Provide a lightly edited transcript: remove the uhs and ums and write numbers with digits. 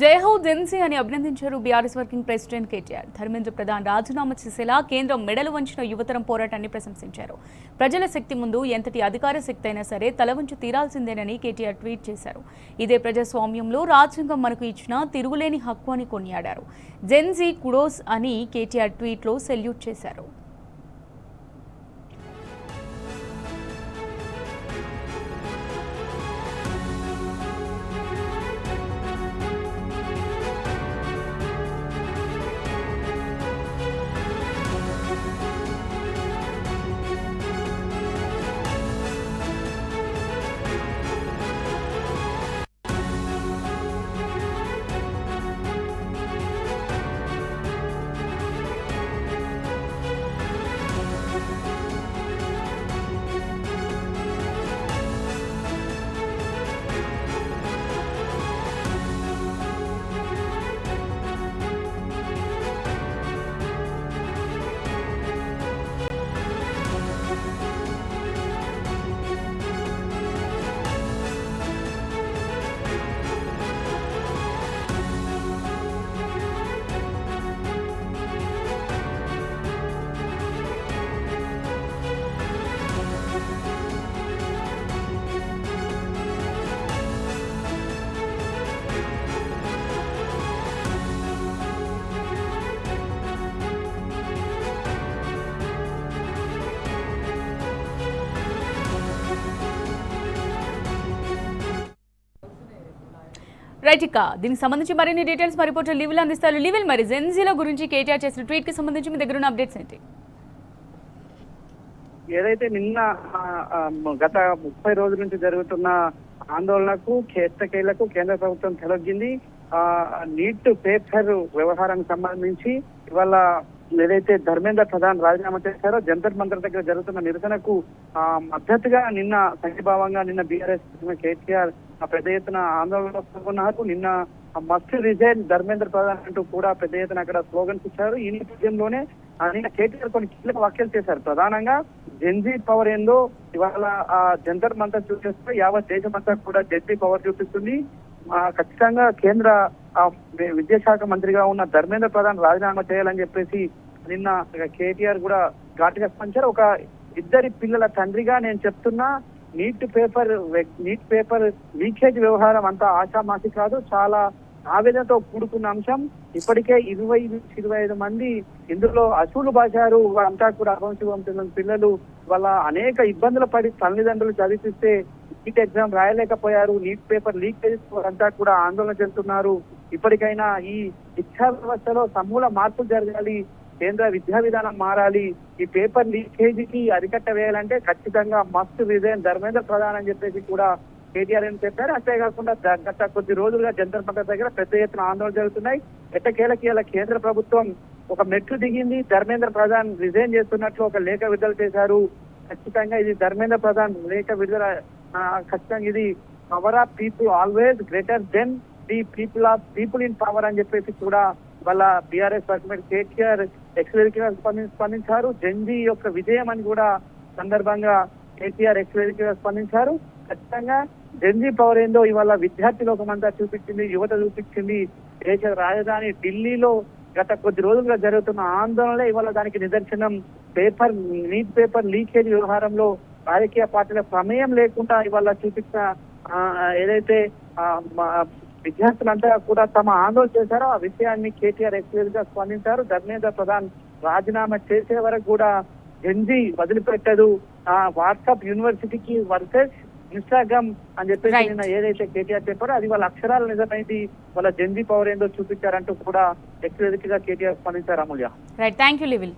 జై హో జెన్సీ అని అభినందించారు BRS working president KTR. Dharmendra Pradhan రాజీనామా చేసేలా కేంద్రం మెడలు వంచిన యువతరం పోరాటాన్ని ప్రశంసించారు. ప్రజల శక్తి ముందు ఎంతటి అధికార శక్తి అయినా సరే తలవంచి తీరాల్సిందేనని కేటీఆర్ ట్వీట్ చేశారు. ఇదే ప్రజాస్వామ్యంలో రాజ్యాంగం మనకు ఇచ్చిన తిరుగులేని హక్కు అని కొనియాడారు. జెన్సీ కుడోస్ అని కేటీఆర్ ట్వీట్లో సెల్యూట్ చేశారు. రైట్, ఇక దీనికి సంబంధించి మరిన్ని డీటెయిల్స్ మా రిపోర్టర్ లివిల్ అందిస్తారు. లివిల్, మరి జెన్జీల గురించి కేటీఆర్ చేసిన ట్వీట్ కి సంబంధించి మీ దగ్గర ఉన్న అప్డేట్స్ ఏంటి? ఏదైతే నిన్న గత 30 రోజుల నుంచి జరుగుతున్న ఆందోళనకు కేతకేలకు కేంద్ర ప్రభుత్వం తెలొగ్గింది. నీట్ పేపర్ వ్యవహారానికి సంబంధించి ఇవాళ ఏదైతే ధర్మేంద్ర ప్రధాన్ రాజీనామా చేశారో జంతర్ మంతర్ దగ్గర జరుగుతున్న నిరసనకు మద్దతుగా నిన్న సంఘీభావంగా నిన్న బీఆర్ఎస్ కేటీఆర్ పెద్ద ఎత్తున ఆందోళనలో పాల్గొన్నారు. నిన్న మస్ట్ రిజైన్ ధర్మేంద్ర ప్రధాన్ అంటూ కూడా పెద్ద ఎత్తున అక్కడ స్లోగన్స్ ఇచ్చారు. ఈ నేపథ్యంలోనే నిన్న కేటీఆర్ కొన్ని కీలక వ్యాఖ్యలు చేశారు. ప్రధానంగా జెన్జీ పవర్ ఏందో ఇవాళ జంతర్ మంతర్ చూపిస్తే యావత్ దేశమంతా కూడా జెన్జీ పవర్ చూపిస్తుంది. ఖచ్చితంగా కేంద్ర విద్యాశాఖ మంత్రిగా ఉన్న ధర్మేంద్ర ప్రధాన్ రాజీనామా చేయాలని చెప్పేసి నిన్న కేటీఆర్ కూడా ఘాటుగా స్పందించారు. ఒక ఇద్దరి పిల్లల తండ్రిగా నేను చెప్తున్నా, నీట్ పేపర్ లీకేజ్ వ్యవహారం అంతా ఆషామాషి కాదు, చాలా ఆవేదనతో కూడుకున్న అంశం. ఇప్పటికే 20-25 మంది ఇందులో అసూలు బాశారు. అంతా కూడా అవంశ పిల్లలు వాళ్ళ అనేక ఇబ్బందులు పడి తల్లిదండ్రులు చదివిస్తే నీట్ ఎగ్జామ్ రాయలేకపోయారు. నీట్ పేపర్ లీకేజ్ అంతా కూడా ఆందోళన చెందుతున్నారు. ఇప్పటికైనా ఈ శిక్షా వ్యవస్థలో సమూల మార్పులు జరగాలి, కేంద్ర విద్యా విధానం మారాలి, ఈ పేపర్ లీకేజీకి అరికట్ట వేయాలంటే ఖచ్చితంగా మస్ట్ రిజైన్ ధర్మేంద్ర ప్రధాన్ అని చెప్పేసి కూడా కేటీఆర్ అని చెప్పారు. అంతేకాకుండా గత కొద్ది రోజులుగా జంతర్ మంతర్ దగ్గర పెద్ద ఎత్తున ఆందోళన జరుగుతున్నాయి. ఎట్టకేలకి కేంద్ర ప్రభుత్వం ఒక మెట్లు దిగింది. ధర్మేంద్ర ప్రధాన్ రిజైన్ చేస్తున్నట్లు ఒక లేఖ విడుదల చేశారు. ఖచ్చితంగా ఇది ధర్మేంద్ర ప్రధాన్ లేఖ విడుదల ఖచ్చితంగా ఇది power of people always greater than the people in power అని చెప్పేసి కూడా వాళ్ళ బీఆర్ఎస్ వర్కింగ్ కేటీఆర్ ఎక్స్వేదికగా స్పందించారు. జెన్జీ యొక్క విజయం అని కూడా సందర్భంగా కేటీఆర్ ఎక్స్వేదికగా స్పందించారు. ఖచ్చితంగా జెన్జీ పవర్ ఏందో ఇవాళ విద్యార్థి లోకమంతా చూపించింది, యువత చూపించింది. దేశ రాజధాని ఢిల్లీలో గత కొద్ది రోజులుగా జరుగుతున్న ఆందోళనలే ఇవాళ దానికి నిదర్శనం. నీట్ పేపర్ లీకేజ్ వ్యవహారంలో రాజకీయ పార్టీల ప్రమేయం లేకుండా ఇవాళ చూపించిన ఏదైతే విద్యార్థులంతా కూడా తమ ఆందోళన చేశారో ఆ విషయాన్ని కేటీఆర్ ఎక్స్వేదిగా స్పందించారు. ధర్మేంద్ర ప్రధాన్ రాజీనామా చేసే వరకు కూడా జెన్జీ వదిలిపెట్టదు, వాట్సాప్ యూనివర్సిటీకి వర్సెస్ ఇన్స్టాగ్రామ్ అని చెప్పేసి నిన్న ఏదైతే కేటీఆర్ చెప్పారో అది వాళ్ళ అక్షరాలు నిజమైంది, వాళ్ళ జెన్జీ పవర్ ఏందో చూపించారంటూ కూడా ఎక్స్వేదికగా కేటీఆర్ స్పందించారు. అమూల్య, రైట్, థ్యాంక్ యూ లివిల్.